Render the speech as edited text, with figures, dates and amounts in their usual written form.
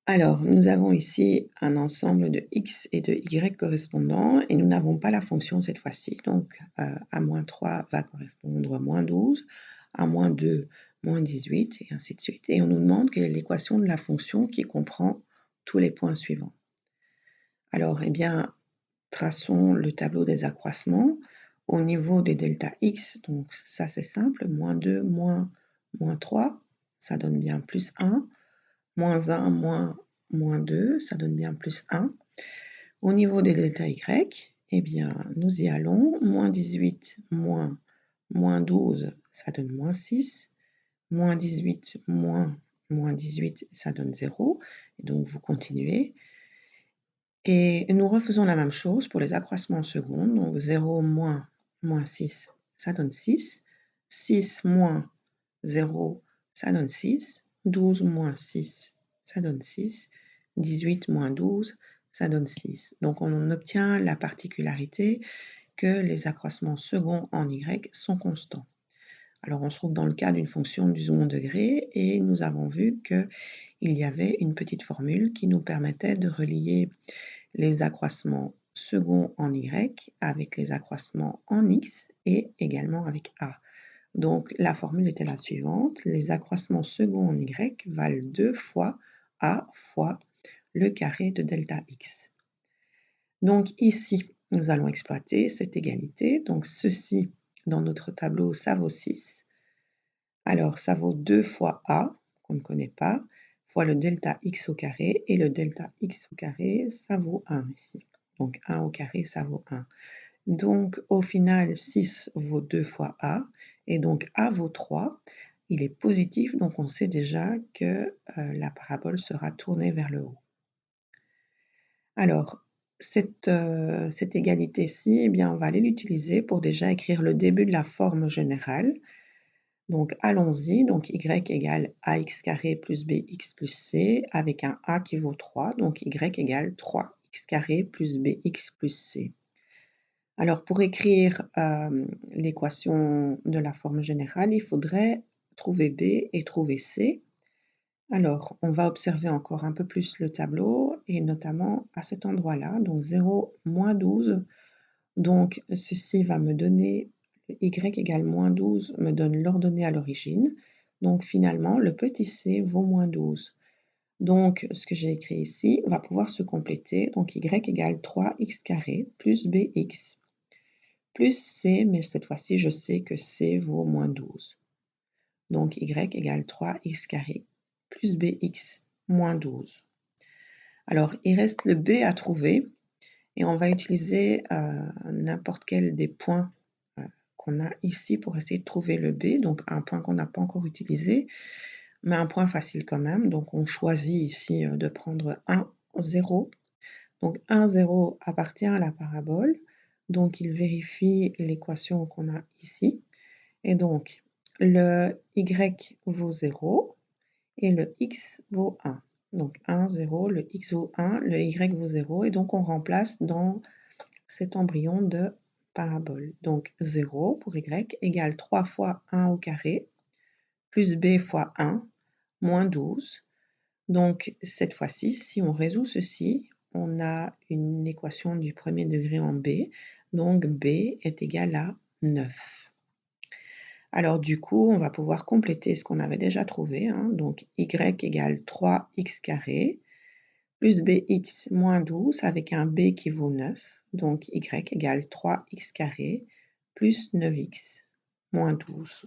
Alors, nous avons ici un ensemble de x et de y correspondants et nous n'avons pas la fonction cette fois-ci. Donc, A-3 va correspondre à -12, à -2, -18 et ainsi de suite. Et on nous demande quelle est l'équation de la fonction qui comprend tous les points suivants. Alors, eh bien, traçons le tableau des accroissements au niveau des delta x. Donc, ça, c'est simple. -2, -3, ça donne bien +1. -1, -2, ça donne bien +1. Au niveau des delta y, eh bien, nous y allons. -18, -12, ça donne -6. -18, -18, ça donne 0. Et donc, vous continuez. Et nous refaisons la même chose pour les accroissements en secondes. Donc, 0, -6, ça donne 6. 6 -0, ça donne 6. 12 -6, ça donne 6. 18 -12, ça donne 6. Donc, on obtient la particularité que les accroissements seconds en y sont constants. Alors, on se trouve dans le cas d'une fonction du second degré et nous avons vu qu'il y avait une petite formule qui nous permettait de relier les accroissements seconds en y avec les accroissements en x et également avec a. Donc, la formule était la suivante. Les accroissements seconds en y valent 2 fois a fois le carré de delta x. Donc ici, nous allons exploiter cette égalité. Donc ceci, dans notre tableau, ça vaut 6. Alors, ça vaut 2 fois a, qu'on ne connaît pas, fois le delta x au carré. Et le delta x au carré, ça vaut 1 ici. Donc 1 au carré, ça vaut 1. Donc, au final, 6 vaut 2 fois a, et donc a vaut 3. Il est positif, donc on sait déjà que la parabole sera tournée vers le haut. Alors, cette égalité-ci, eh bien, on va aller l'utiliser pour déjà écrire le début de la forme générale. Donc, allons-y. Donc, y égale ax carré plus bx plus c, avec un a qui vaut 3. Donc, y égale 3x carré plus bx plus c. Alors, pour écrire l'équation de la forme générale, il faudrait trouver B et trouver C. Alors, on va observer encore un peu plus le tableau et notamment à cet endroit-là, donc 0, -12. Donc, ceci va me donner y égale -12, me donne l'ordonnée à l'origine. Donc, finalement, le petit c vaut -12. Donc, ce que j'ai écrit ici va pouvoir se compléter. Donc, y égale 3x carré plus bx plus c, mais cette fois-ci, je sais que c vaut -12. Donc, y égale 3x carré plus bx moins 12. Alors, il reste le b à trouver et on va utiliser n'importe quel des points qu'on a ici pour essayer de trouver le b. Donc, un point qu'on n'a pas encore utilisé, mais un point facile quand même. Donc, on choisit ici de prendre 1, 0. Donc, 1, 0 appartient à la parabole. Donc, il vérifie l'équation qu'on a ici. Et donc, le y vaut 0 et le x vaut 1. Donc, 1, 0, le x vaut 1, le y vaut 0. Et donc, on remplace dans cet embryon de parabole. Donc, 0 pour y égale 3 fois 1 au carré, plus b fois 1, moins 12. Donc, cette fois-ci, si on résout ceci, on a une équation du premier degré en b. Donc, b est égal à 9. Alors, du coup, on va pouvoir compléter ce qu'on avait déjà trouvé. Donc, y égale 3x carré plus bx moins 12 avec un b qui vaut 9. Donc, y égale 3x carré plus 9x moins 12.